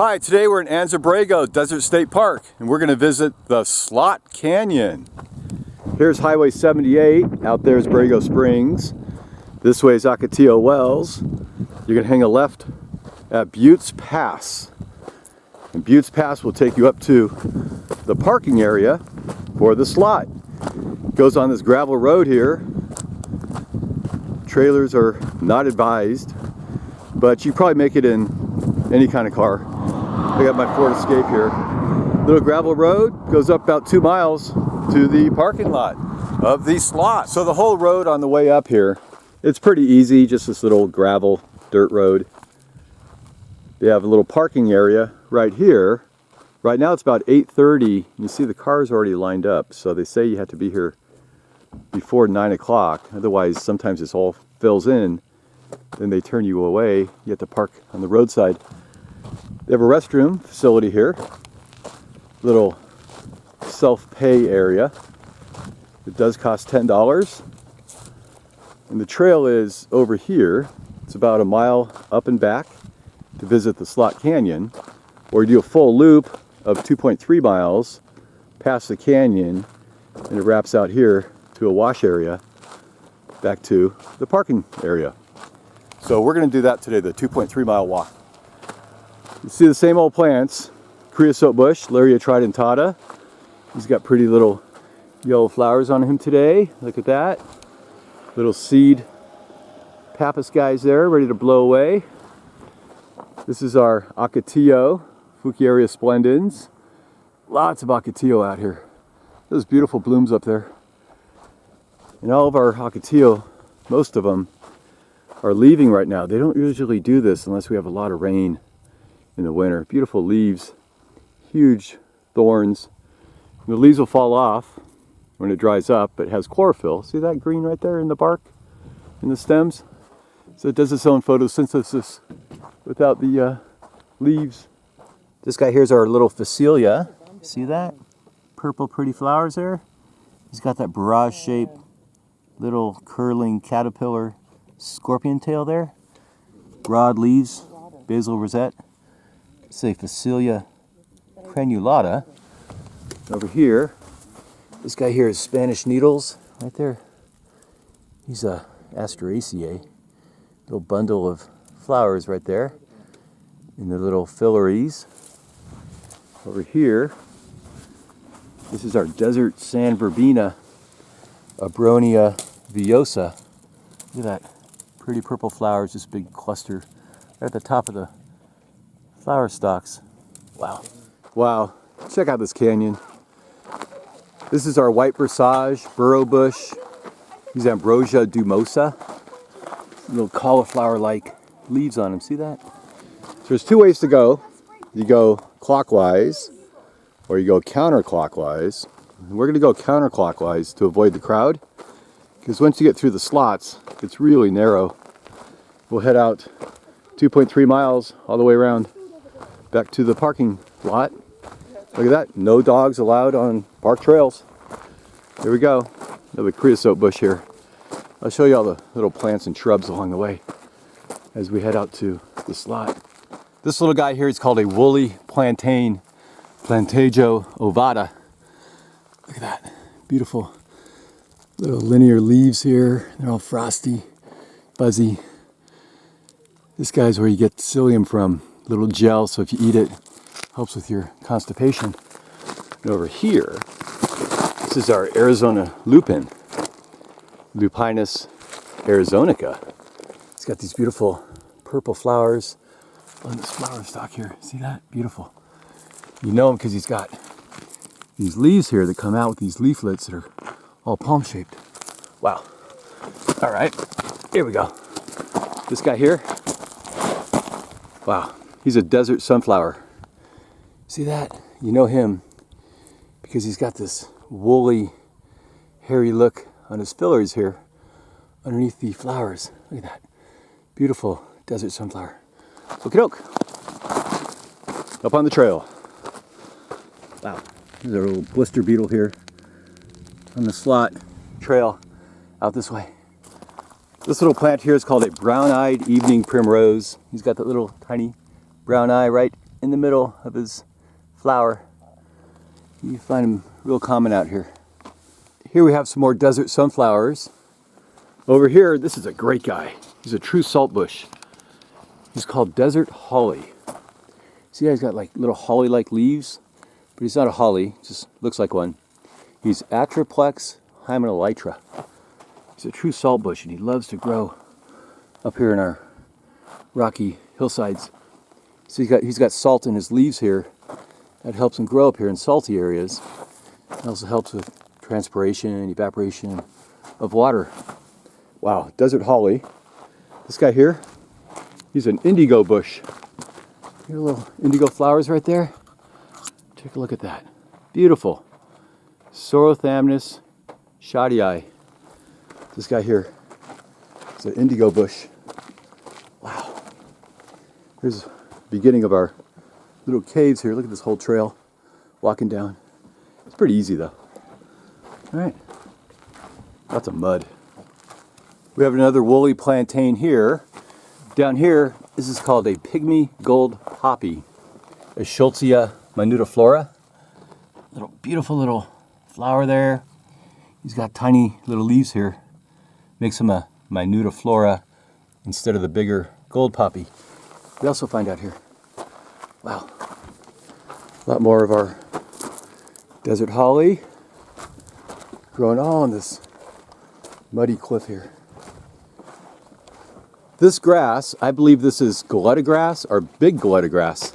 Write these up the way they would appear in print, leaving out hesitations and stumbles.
Hi, today we're in Anza-Borrego Desert State Park and we're going to visit the Slot Canyon. Here's Highway 78, out there is Borrego Springs. This way is Ocotillo Wells. You're going to hang a left at Buttes Pass. And Buttes Pass will take you up to the parking area for the slot. It goes on this gravel road here. Trailers are not advised, but you probably make it in any kind of car. I got my Ford Escape here. Little gravel road goes up about 2 miles to the parking lot of the slot. So the whole road on the way up here, it's pretty easy, just this little gravel dirt road. They have a little parking area right here. Right now it's about 8:30. You see the cars already lined up, so they say you have to be here before 9 o'clock. Otherwise, sometimes this all fills in. Then they turn you away. You have to park on the roadside. They have a restroom facility here. Little self-pay area. It does cost $10. And the trail is over here. It's about a mile up and back to visit the Slot Canyon. Or you do a full loop of 2.3 miles past the canyon, and it wraps out here to a wash area back to the parking area. So we're going to do that today, the 2.3 mile walk. You see the same old plants. Creosote Bush Larrea tridentata. He's got pretty little yellow flowers on him today. Look at that. Little seed pappus guys there ready to blow away. This is our Ocotillo Fouquieria splendens. Lots of Ocotillo out here. Those beautiful blooms up there. And all of our Ocotillo, most of them, are leaving right now. They don't usually do this unless we have a lot of rain in the winter. Beautiful leaves, huge thorns. The leaves will fall off when it dries up, but it has chlorophyll. See that green right there in the bark, in the stems? So it does its own photosynthesis without the leaves. This guy here is our little Phacelia. See that? Purple pretty flowers there. He's got that barrage shaped little curling caterpillar scorpion tail there. Broad leaves, basal rosette. Say Phacelia crenulata. Over here, this guy here is Spanish needles right there. He's a Asteraceae. Little bundle of flowers right there in the little filaries. Over here, this is our desert Sand-Verbena Abronia villosa. Look at that pretty purple flowers, this big cluster right at the top of the flower stalks. Wow. Wow. Check out this canyon. This is our white Bursage, burrow bush. These Ambrosia dumosa. Little cauliflower-like leaves on them. See that? So there's two ways to go. You go clockwise or you go counterclockwise. And we're going to go counterclockwise to avoid the crowd, because once you get through the slots, it's really narrow. We'll head out 2.3 miles all the way around back to the parking lot. Look at that. No dogs allowed on park trails. Here we go. Another creosote bush here. I'll show you all the little plants and shrubs along the way as we head out to the slot. This little guy here is called a woolly Plantain Plantago ovata. Look at that. Beautiful little linear leaves here. They're all frosty, fuzzy. This guy's where you get psyllium from. Little gel, so if you eat it, helps with your constipation. And over here, this is our Arizona lupin, Lupinus arizonica. It's got these beautiful purple flowers on this flower stalk here. See that? Beautiful. You know him because he's got these leaves here that come out with these leaflets that are all palm shaped. Wow. All right, here we go. This guy here. Wow, he's a desert sunflower. See that? You know him because he's got this woolly, hairy look on his fillers here underneath the flowers. Look at that. Beautiful desert sunflower. Okie doke. Up on the trail. Wow. There's a little blister beetle here on the slot trail out this way. This little plant here is called a brown-eyed evening primrose. He's got that little tiny brown eye right in the middle of his flower. You find them real common out here. Here we have some more desert sunflowers. Over here, this is a great guy. He's a true saltbush. He's called Desert Holly. See how he's got like little holly-like leaves? But he's not a holly, just looks like one. He's Atriplex hymenelytra. He's a true saltbush, and he loves to grow up here in our rocky hillsides. So he's got salt in his leaves here. That helps him grow up here in salty areas. It also helps with transpiration and evaporation of water. Wow, desert holly. This guy here, he's an indigo bush. Here are little indigo flowers right there. Take a look at that. Beautiful. Psorothamnus shadii. This guy here is an indigo bush. Wow. Here's the beginning of our little caves here. Look at this whole trail walking down. It's pretty easy though. All right. Lots of mud. We have another woolly plantain here. Down here, this is called a pygmy gold poppy, a Schultzia minutiflora. Little beautiful little flower there. He's got tiny little leaves here. Makes him a minutiflora instead of the bigger gold poppy. We also find out here. Wow. A lot more of our desert holly growing all on this muddy cliff here. This grass, I believe this is Galleta grass or big Galleta grass.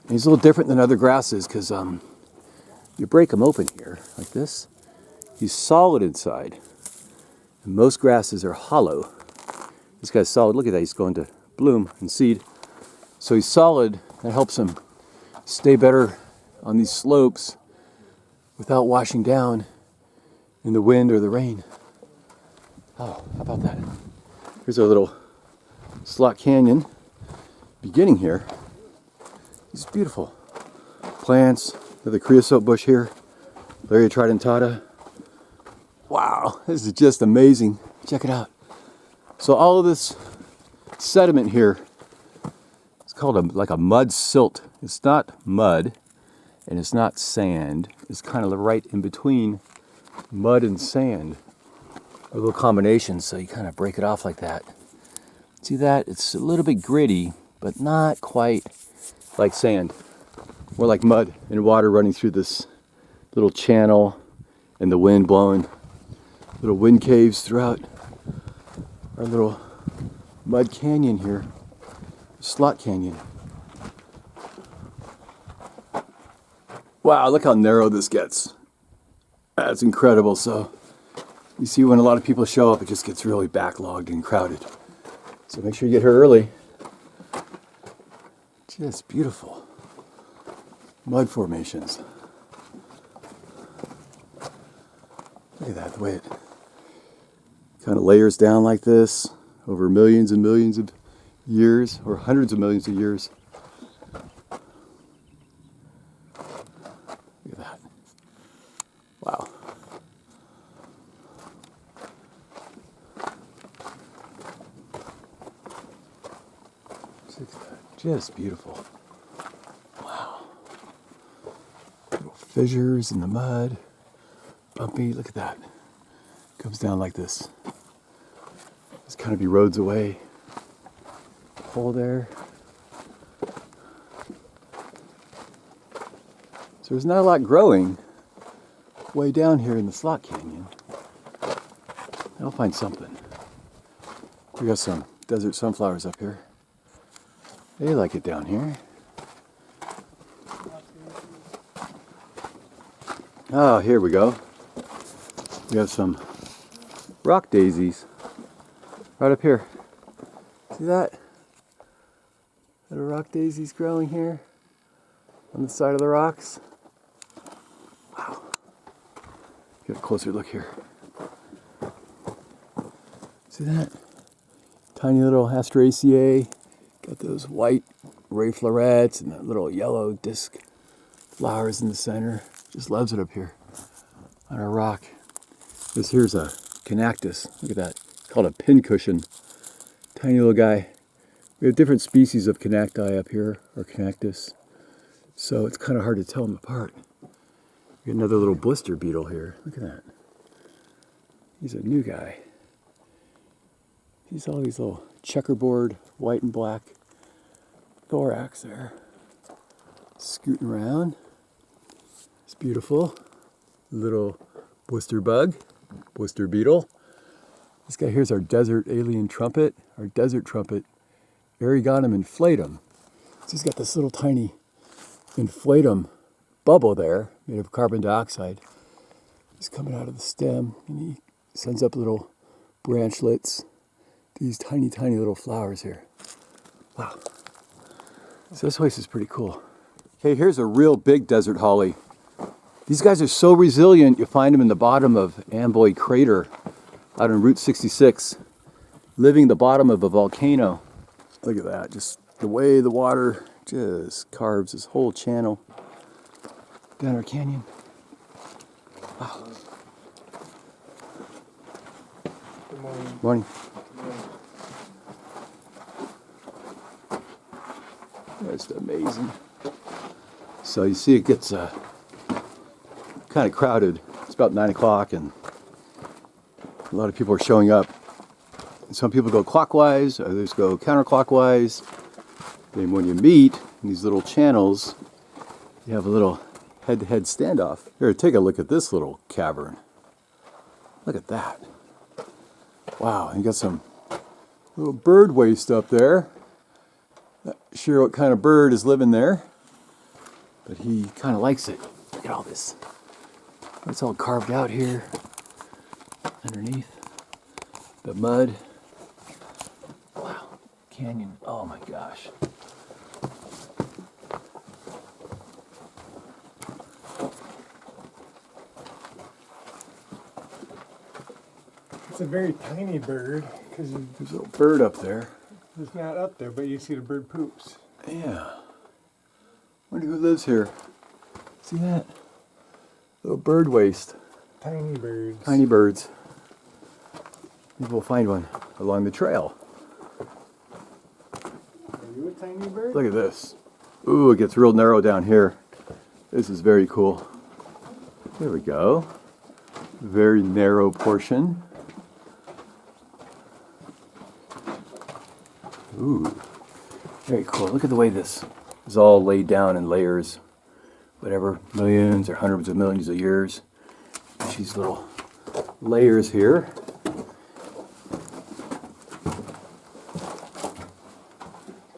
And he's a little different than other grasses because you break him open here like this. He's solid inside. And most grasses are hollow. This guy's solid. Look at that. He's going to bloom and seed. So he's solid. That helps him stay better on these slopes without washing down in the wind or the rain. Oh, how about that? Here's our little slot canyon beginning here. These beautiful plants. The creosote bush here. Larrea tridentata. Wow, this is just amazing. Check it out. So all of this sediment here, it's called like a mud silt. It's not mud and it's not sand. It's kind of right in between mud and sand. A little combination, so you kind of break it off like that. See that? It's a little bit gritty, but not quite like sand. More like mud and water running through this little channel and the wind blowing. Little wind caves throughout our little mud canyon here. Slot canyon. Wow, look how narrow this gets. That's incredible. So you see when a lot of people show up, it just gets really backlogged and crowded. So make sure you get here early. Just beautiful mud formations. Look at that, the way it kind of layers down like this over millions and millions of years, or hundreds of millions of years. Look at that. Wow. Just beautiful. Wow. Little fissures in the mud. Bumpy, look at that. Comes down like this. This kind of erodes away. Hole there. So there's not a lot growing way down here in the slot canyon. I'll find something. We got some desert sunflowers up here. They like it down here. Oh, here we go. We have some rock daisies right up here. See that? Little rock daisies growing here on the side of the rocks. Wow. Get a closer look here. See that? Tiny little Asteraceae. Got those white ray florets and that little yellow disc flowers in the center. Just loves it up here on our rock. This here's a Chaenactis. Look at that. It's called a pincushion. Tiny little guy We have different species of Chaenacti up here, or Chaenactis, so it's kind of hard to tell them apart. We got another little blister beetle here. Look at that. He's a new guy. He's all these little checkerboard, white and black thorax there. Scooting around. It's beautiful. Little blister bug, blister beetle. This guy here's our desert alien trumpet, our desert trumpet, Eriogonum inflatum. So he's got this little tiny inflatum bubble there, made of carbon dioxide. He's coming out of the stem, and he sends up little branchlets, these tiny, tiny little flowers here. Wow. So this place is pretty cool. Okay, here's a real big desert holly. These guys are so resilient, you find them in the bottom of Amboy Crater out on Route 66, living in the bottom of a volcano. Look at that, just the way the water just carves this whole channel down our canyon. Wow. Good morning. Morning. That's amazing. So you see it gets kind of crowded. It's about 9 o'clock and a lot of people are showing up. Some people go clockwise, others go counterclockwise. Then when you meet in these little channels, you have a little head-to-head standoff. Here, take a look at this little cavern. Look at that. Wow, and you got some little bird waste up there. Not sure what kind of bird is living there, but he kind of likes it. Look at all this. It's all carved out here underneath the mud. Wow, canyon. Oh my gosh. It's a very tiny bird because There's a little bird up there. it's not up there, but you see the bird poops. Yeah. Wonder who lives here. See that? Little bird waste. Tiny birds. Tiny birds. Maybe we'll find one along the trail. Are you a tiny bird? Look at this. Ooh, it gets real narrow down here. This is very cool. There we go. Very narrow portion. Ooh, very cool. Look at the way this is all laid down in layers. Whatever, millions or hundreds of millions of years. These little layers here.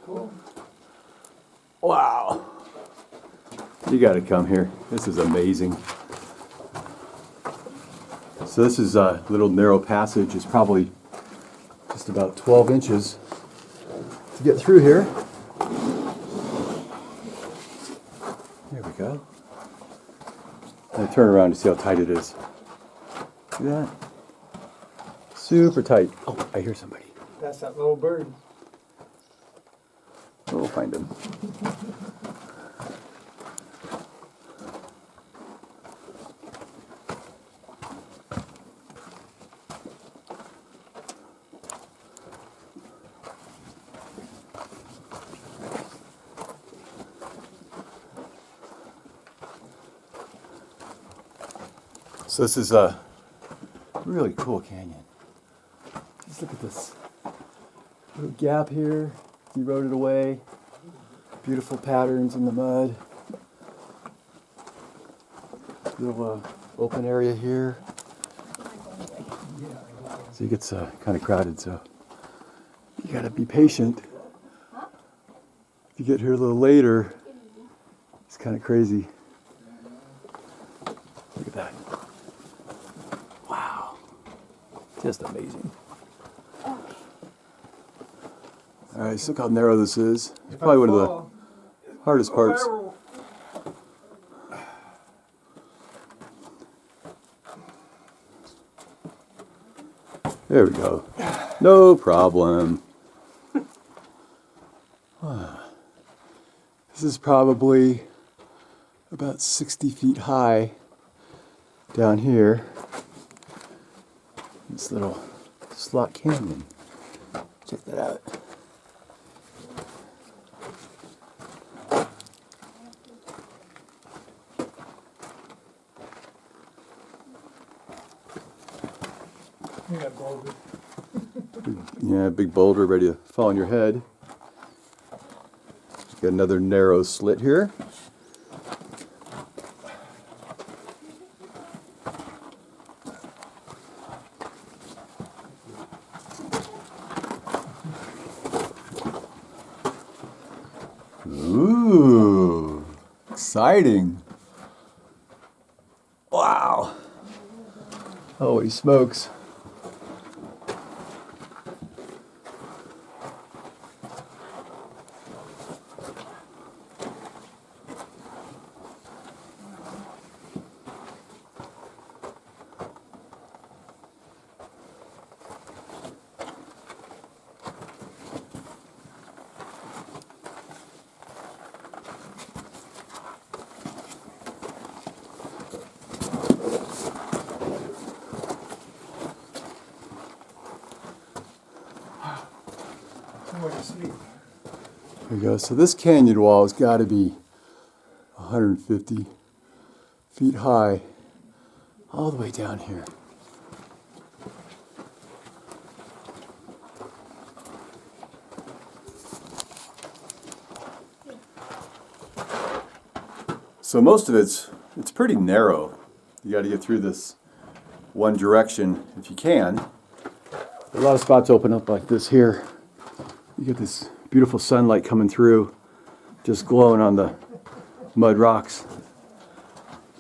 Cool. Wow. You got to come here. This is amazing. So this is a little narrow passage. It's probably just about 12 inches to get through here. There we go. And I turn around to see how tight it is. See that? Super tight. Oh, I hear somebody. That's that little bird. We'll find him. So this is a really cool canyon. Just look at this little gap here, eroded away. Beautiful patterns in the mud. Little open area here. So it gets kind of crowded, so you gotta be patient. If you get here a little later, it's kind of crazy. Look at that. Wow. Just amazing. All right, so look how narrow this is. It's probably one of the hardest parts. There we go. No problem. This is probably about 60 feet high down here. This little slot canyon. Check that out. Yeah, that boulder. Yeah, big boulder ready to fall on your head. Got another narrow slit here. Ooh, exciting. Wow. Holy smokes. There you go. So this canyon wall has got to be 150 feet high all the way down here. So most of it's pretty narrow. You got to get through this one direction if you can. A lot of spots open up like this here. You get this beautiful sunlight coming through, just glowing on the mud rocks.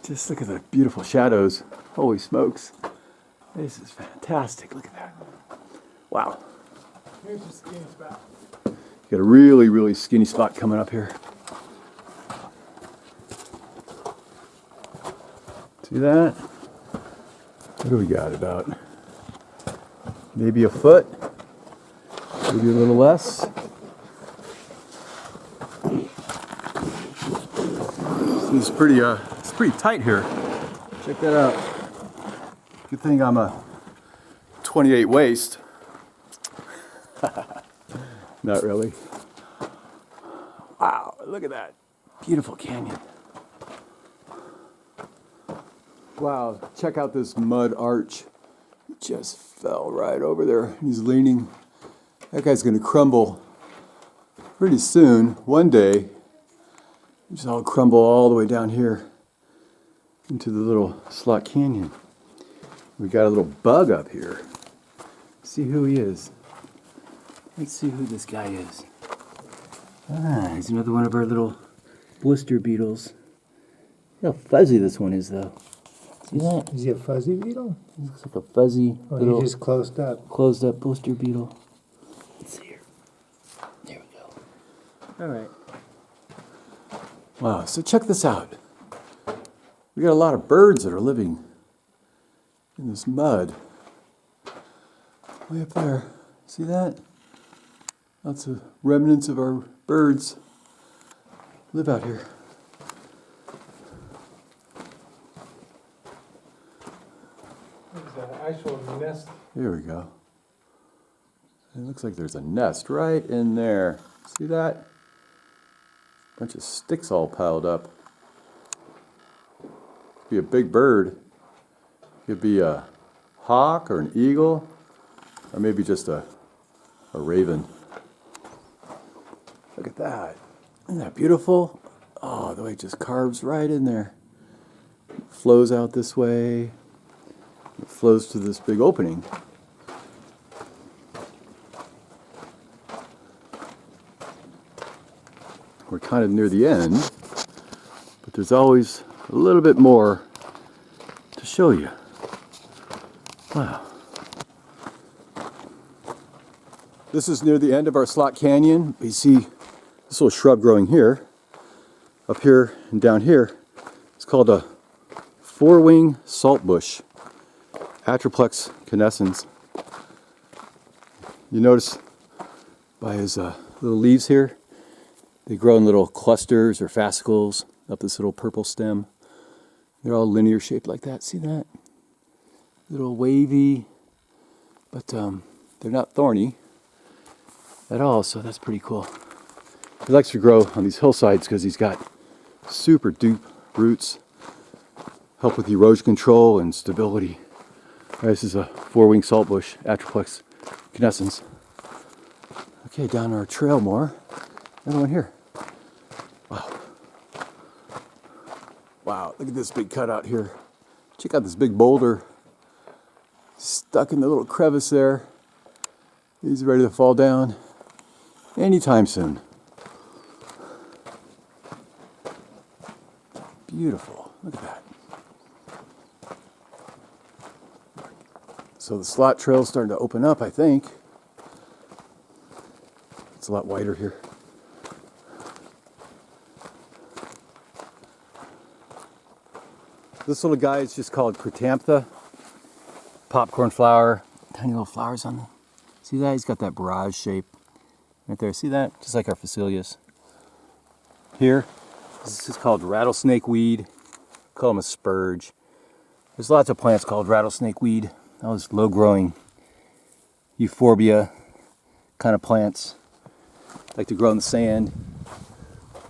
Just look at the beautiful shadows. Holy smokes. This is fantastic. Look at that. Wow. Here's a skinny spot. You got a really, really skinny spot coming up here. See that? What do we got? About maybe a foot, maybe a little less. It's pretty tight here. Check that out. Good thing I'm a 28 waist. Not really. Wow, look at that. Beautiful canyon. Wow, check out this mud arch. It just fell right over there. He's leaning. That guy's gonna crumble pretty soon. One day, just all crumble all the way down here into the little slot canyon. We got a little bug up here. See who he is. Let's see who this guy is. Ah, he's another one of our little blister beetles. Look how fuzzy this one is, though. See that? Is he a fuzzy beetle? He looks like a fuzzy little he just closed up blister beetle. Let's see here. There we go. All right. Wow, so check this out. We got a lot of birds that are living in this mud. Way up there. See that? Lots of remnants of our birds live out here. There's an actual nest. Here we go. It looks like there's a nest right in there. See that? Bunch of sticks all piled up. Could be a big bird. Could be a hawk or an eagle, or maybe just a raven. Look at that. Isn't that beautiful? Oh, the way it just carves right in there. It flows out this way. It flows to this big opening. We're kind of near the end, but there's always a little bit more to show you. Wow. This is near the end of our slot canyon. You see this little shrub growing here, up here and down here. It's called a Fourwing Saltbush Atriplex canescens. You notice by his little leaves here, they grow in little clusters or fascicles up this little purple stem. They're all linear shaped like that. See that? Little wavy, but they're not thorny at all, so that's pretty cool. He likes to grow on these hillsides because he's got super deep roots, help with erosion control and stability This is a Fourwing Saltbush Atriplex canescens. Okay, down our trail more. Another one here. Wow. Wow, look at this big cutout here. Check out this big boulder stuck in the little crevice there. He's ready to fall down anytime soon. Beautiful. Look at that. So the slot trail's starting to open up, I think. It's a lot wider here. This little guy is just called Chrysanthemum. Popcorn flower. Tiny little flowers on them. See that? He's got that barrage shape right there. See that? Just like our Phacelia. Here, this is called rattlesnake weed. Call them a spurge. There's lots of plants called rattlesnake weed. Those low-growing euphorbia kind of plants. Like to grow in the sand.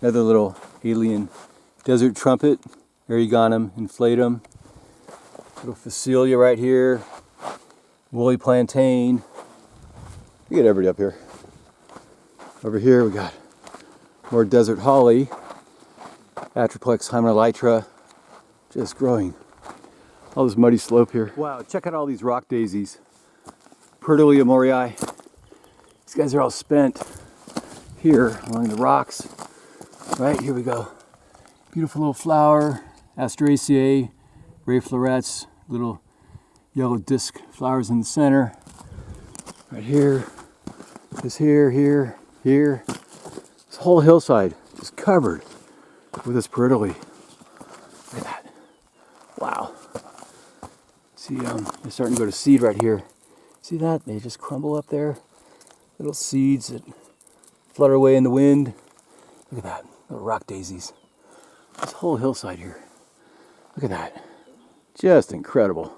Another little alien desert trumpet, Eriogonum inflatum. Little Phacelia right here. Woolly plantain. We get everybody up here. Over here we got more desert holly. Atriplex hymenelytra. Just growing. All this muddy slope here. Wow, check out all these rock daisies. Perityle morii. These guys are all spent here along the rocks. Right, here we go. Beautiful little flower. Asteraceae, ray florets, little yellow disc flowers in the center. Right here. This here, here, here. This whole hillside is covered with this perityle. Look at that. Wow. See, they're starting to go to seed right here. See that? They just crumble up there. Little seeds that flutter away in the wind. Look at that. Little rock daisies. This whole hillside here. Look at that. Just incredible.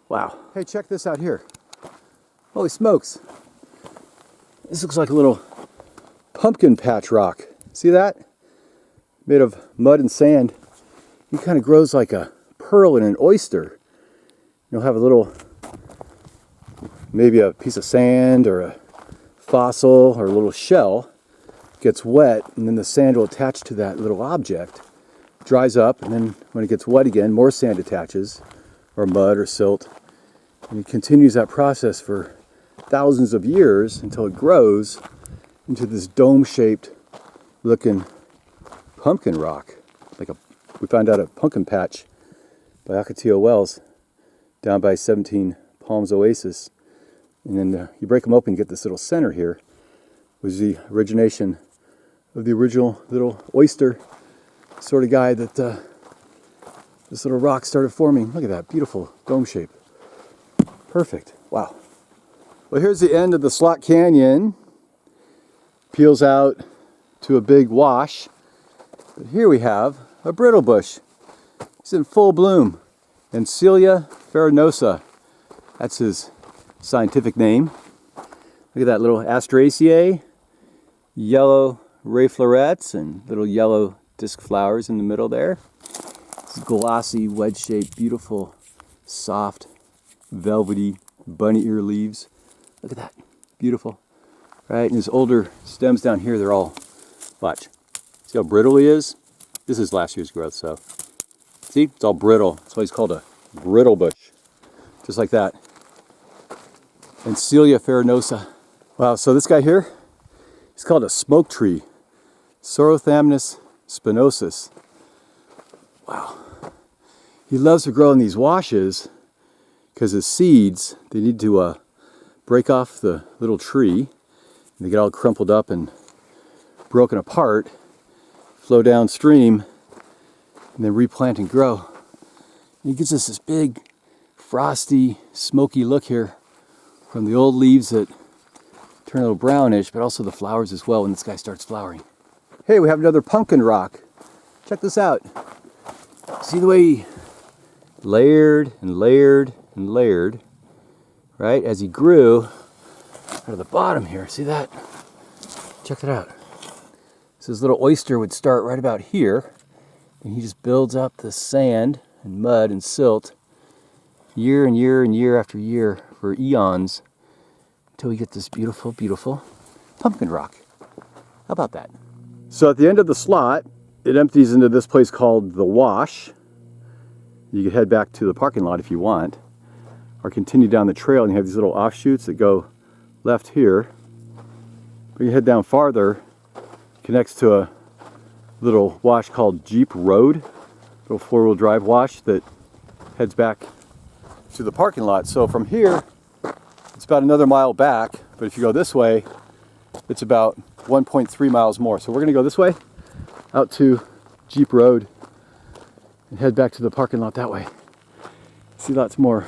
Wow. Hey, check this out here. Holy smokes. This looks like a little pumpkin patch rock. See that? Made of mud and sand. It kind of grows like a pearl in an oyster. You'll have a little, maybe a piece of sand or a fossil or a little shell gets wet, and then the sand will attach to that little object, dries up, and then when it gets wet again, more sand attaches, or mud or silt, and it continues that process for thousands of years until it grows into this dome-shaped looking pumpkin rock. We found out a pumpkin patch by Ocotillo Wells down by 17 Palms Oasis. And then you break them open, you get this little center here, was the origination of the original little oyster sort of guy that this little rock started forming. Look at that, beautiful dome shape. Perfect, wow. Well, here's the end of the slot canyon. Peels out to a big wash. But here we have a brittle bush. It's in full bloom. Encilia farinosa. That's his scientific name. Look at that little Asteraceae, yellow ray florets, and little yellow disc flowers in the middle there. This glossy, wedge-shaped, beautiful, soft, velvety, bunny ear leaves. Look at that, beautiful. Right, and his older stems down here, they're all, watch. See how brittle he is? This is last year's growth, so. See, it's all brittle. That's why he's called a brittle bush. Just like that. Encilia farinosa. Wow, so this guy here, he's called a Smoketree Psorothamnus spinosus. Wow. He loves to grow in these washes because his seeds, they need to break off the little tree. And they get all crumpled up and broken apart, flow downstream, and then replant and grow. And he gives us this big, frosty, smoky look here from the old leaves that turn a little brownish, but also the flowers as well when this guy starts flowering. Hey, we have another pumpkin rock. Check this out. See the way he layered and layered and layered, right? As he grew out of the bottom here. See that? Check it out. So this little oyster would start right about here, and he just builds up the sand and mud and silt year and year and year after year for eons until we get this beautiful, beautiful pumpkin rock. How about that? So at the end of the slot, it empties into this place called the Wash. You can head back to the parking lot if you want, or continue down the trail, and you have these little offshoots that go left here. But you head down farther, connects to a little wash called Jeep Road, little four-wheel drive wash that heads back to the parking lot. So from here, it's about another mile back, but if you go this way, it's about 1.3 miles more. So we're gonna go this way, out to Jeep Road, and head back to the parking lot that way. See lots more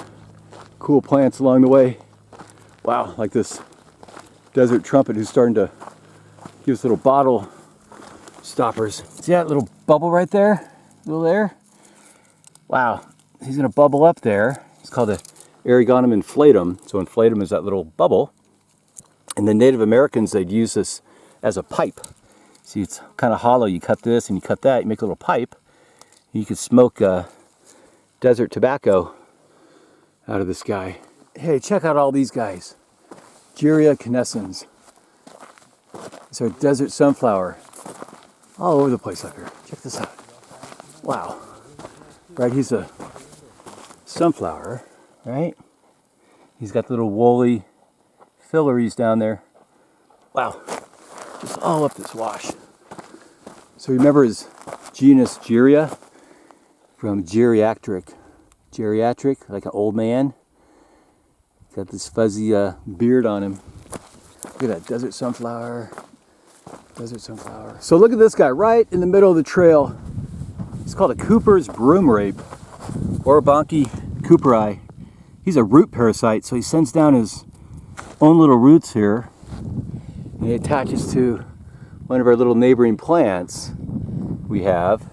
cool plants along the way. Wow, like this desert trumpet who's starting to give us little bottle stoppers. See that little bubble right there? Little there? Wow, he's gonna bubble up there. It's called a Eriogonum inflatum. So inflatum is that little bubble. And the Native Americans, they'd use this as a pipe. See, it's kind of hollow. You cut this and you cut that, you make a little pipe. You could smoke desert tobacco out of this guy. Hey, check out all these guys. Geraea canescens. It's our desert sunflower. All over the place up here. Check this out. Wow. Right, he's a sunflower, right? He's got the little woolly filaries down there. Wow. Just all up this wash. So remember his genus Geraea from geriatric. Geriatric, like an old man. Got this fuzzy beard on him. Look at that desert sunflower. Desert sunflower. So look at this guy right in the middle of the trail. It's called a Cooper's Broomrape Orobanche cooperi. He's a root parasite, so he sends down his own little roots here, and he attaches to one of our little neighboring plants we have,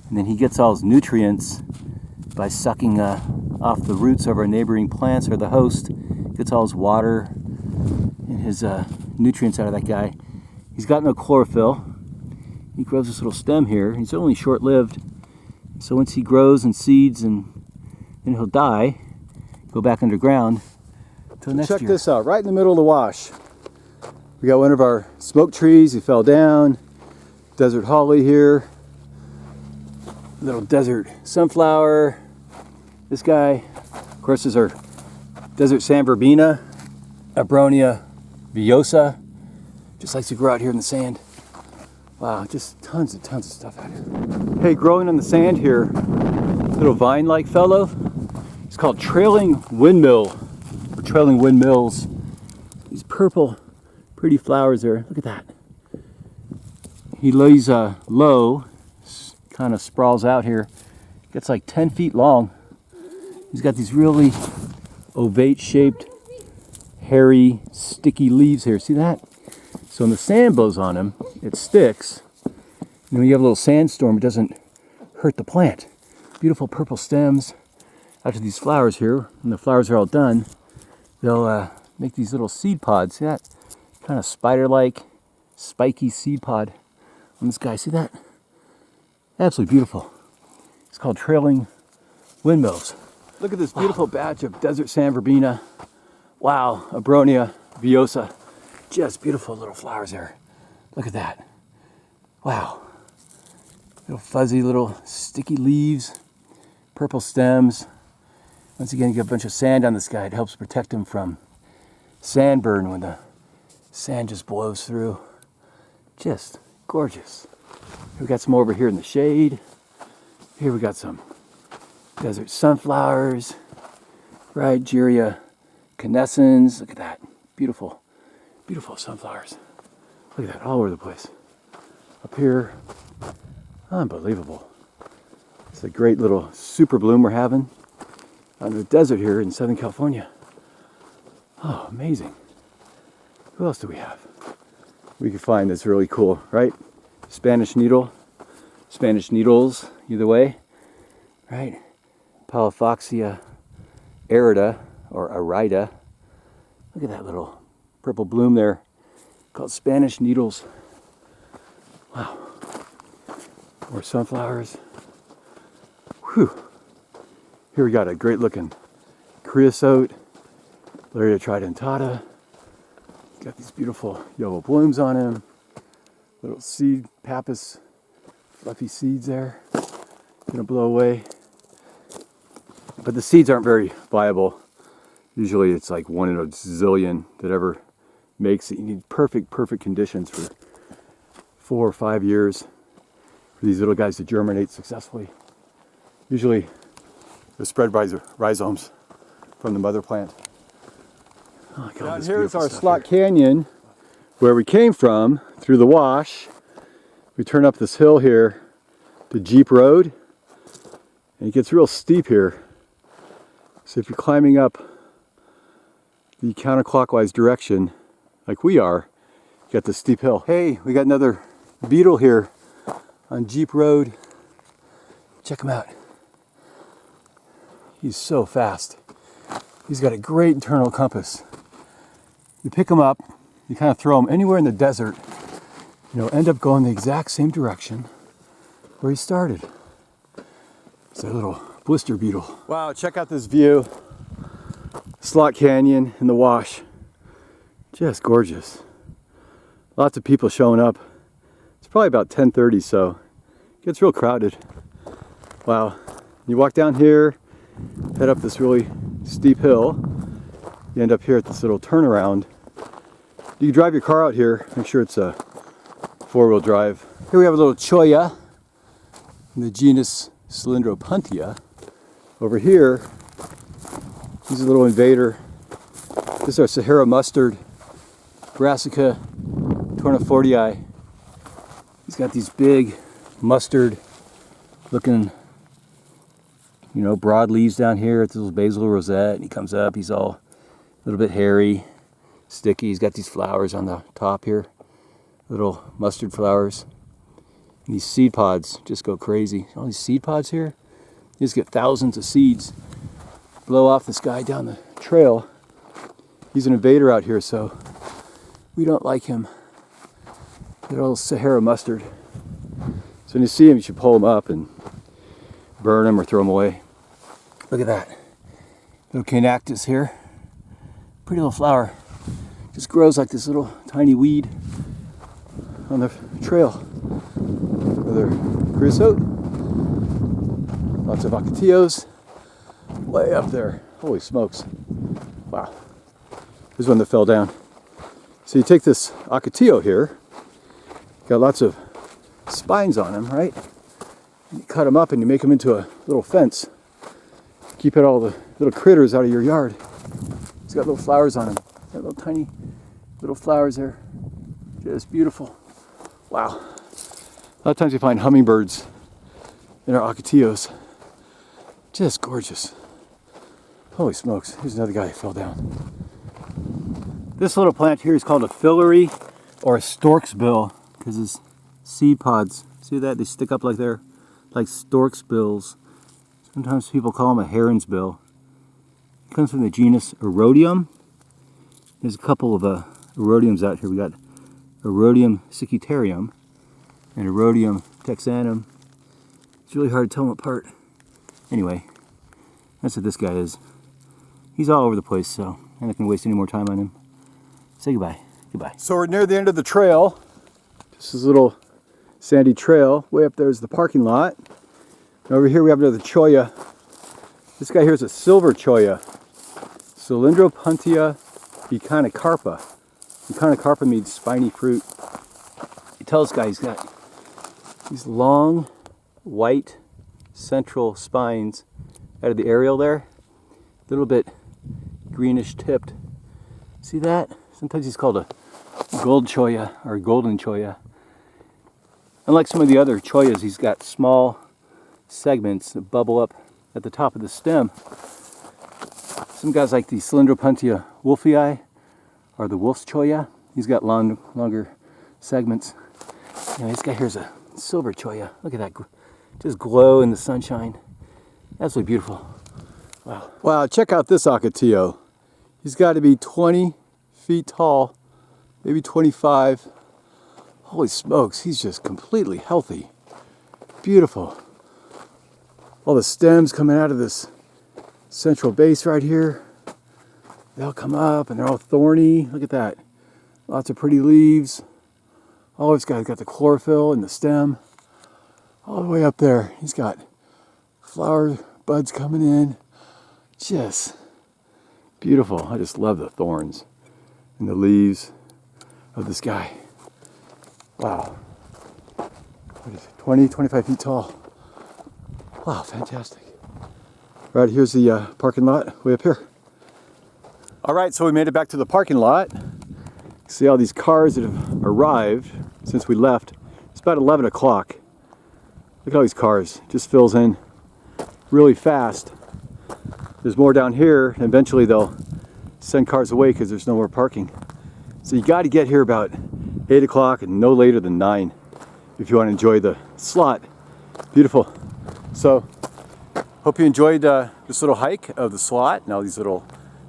and then he gets all his nutrients by sucking off the roots of our neighboring plants, or the host gets all his water and his nutrients out of that guy. He's got no chlorophyll. He grows this little stem here. He's only short-lived, so once he grows and seeds, and then he'll die, go back underground until next year. Check this out, right in the middle of the wash. We got one of our smoke trees. He fell down. Desert holly here. Little desert sunflower. This guy, of course, is our desert Sand-Verbena Abronia villosa. Just likes to grow out here in the sand. Wow, just tons and tons of stuff out here. Hey, growing on the sand here, little vine-like fellow. It's called trailing windmill, or trailing windmills. These purple, pretty flowers there. Look at that. He lays low, kind of sprawls out here. Gets like 10 feet long. He's got these really ovate-shaped, hairy, sticky leaves here. See that? So when the sand blows on him, it sticks. And when you have a little sandstorm, it doesn't hurt the plant. Beautiful purple stems out to these flowers here. When the flowers are all done, they'll make these little seed pods. See that? Kind of spider-like, spiky seed pod on this guy. See that? Absolutely beautiful. It's called trailing windmills. Look at this beautiful batch of desert Sand-Verbena. Wow, Abronia villosa. Just beautiful little flowers there. Look at that. Wow. Little fuzzy, little sticky leaves, purple stems. Once again, you get a bunch of sand on this guy. It helps protect him from sandburn when the sand just blows through. Just gorgeous. We got some over here in the shade. Here we got some desert sunflowers, right? Geraea canescens. Look at that. Beautiful, beautiful sunflowers. Look at that, all over the place. Up here, unbelievable. It's a great little super bloom we're having on the desert here in Southern California. Oh, amazing. Who else do we have? We can find this really cool, right? Spanish needle, Spanish needles, either way, right? Palafoxia arida, or arida. Look at that little purple bloom there, called Spanish needles. Wow. More sunflowers. Whew. Here we got a great looking Creosote Larrea tridentata. Got these beautiful yellow blooms on him. Little seed pappus, fluffy seeds there. Gonna blow away. But the seeds aren't very viable. Usually it's like 1 in a zillion that ever makes it. You need perfect conditions for 4 or 5 years for these little guys to germinate successfully. Usually they're spread by rhizomes from the mother plant. Oh, down here is our slot canyon where we came from through the wash. We turn up this hill here to Jeep Road, and it gets real steep here. So if you're climbing up the counterclockwise direction like we are, you got this steep hill. Hey, we got another beetle here on Jeep Road. Check him out. He's so fast. He's got a great internal compass. You pick him up, you kind of throw him anywhere in the desert, end up going the exact same direction where he started. It's a little blister beetle. Wow, check out this view. Slot Canyon in the wash. Just gorgeous. Lots of people showing up. It's probably about 10:30, so it gets real crowded. Wow. You walk down here, head up this really steep hill. You end up here at this little turnaround. You can drive your car out here. Make sure it's a 4-wheel drive. Here we have a little Cholla in the genus Cylindropuntia. Over here, he's a little invader. This is our Sahara Mustard, Brassica tornifortii. He's got these big mustard looking, broad leaves down here at this little basal rosette, and he comes up, he's all a little bit hairy, sticky. He's got these flowers on the top here, little mustard flowers. And these seed pods just go crazy. All these seed pods here, you just get thousands of seeds blow off this guy down the trail. He's an invader out here, so we don't like him. They're all Sahara Mustard. So when you see him, you should pull him up and burn him or throw him away. Look at that. Little Chaenactis here. Pretty little flower. Just grows like this little tiny weed on the trail. Another creosote. Lots of ocotillos. Way up there. Holy smokes. Wow. Here's one that fell down. So you take this ocotillo here. Got lots of spines on him, right? You cut them up and you make them into a little fence. Keep all the little critters out of your yard. He's got little flowers on him. Got little tiny little flowers there. Just beautiful. Wow. A lot of times you find hummingbirds in our ocotillos. Just gorgeous. Holy smokes. Here's another guy who fell down. This little plant here is called a fillery or a stork's bill because his seed pods, see that? They stick up like they're like stork's bills. Sometimes people call them a heron's bill. It comes from the genus Erodium. There's a couple of Erodiums out here. We got Erodium cicuterium and Erodium texanum. It's really hard to tell them apart. Anyway, that's what this guy is. He's all over the place, so I'm not going to waste any more time on him. Say goodbye. Goodbye. So we're near the end of the trail. This is a little sandy trail. Way up there is the parking lot. And over here we have another Cholla. This guy here is a silver Cholla. Cylindropuntia echinocarpa. Echinocarpa means spiny fruit. You tell this guy he's got these long, white, central spines out of the aerial there. A little bit greenish tipped. See that? Sometimes he's called a gold Cholla or a golden Cholla. Unlike some of the other Chollas, he's got small segments that bubble up at the top of the stem. Some guys like the Cylindropuntia wolfii or the wolf's Cholla. He's got longer segments. This guy here's a silver Cholla. Look at that. Just glow in the sunshine. Absolutely beautiful. Wow. Wow, check out this ocotillo. He's got to be 20 feet tall, maybe 25. Holy smokes, he's just completely healthy. Beautiful. All the stems coming out of this central base right here. They'll come up and they're all thorny. Look at that. Lots of pretty leaves. Oh, it's got the chlorophyll in the stem. All the way up there. He's got flower buds coming in. Just beautiful. I just love the thorns and the leaves of this guy. Wow. What is it? 20, 25 feet tall. Wow, fantastic. Right, here's the parking lot way up here. All right, so we made it back to the parking lot. See all these cars that have arrived since we left. It's about 11 o'clock. Look at all these cars. It just fills in really fast. There's more down here, and eventually they'll send cars away because there's no more parking. So you got to get here about 8 o'clock and no later than 9 if you want to enjoy the slot. Beautiful. So, hope you enjoyed this little hike of the slot and all these little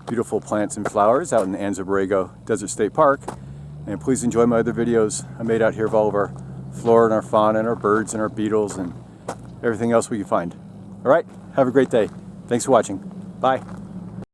beautiful plants and flowers out in the Anza-Borrego Desert State Park. And please enjoy my other videos I made out here of all of our flora and our fauna and our birds and our beetles and everything else we can find. All right, have a great day. Thanks for watching. Bye.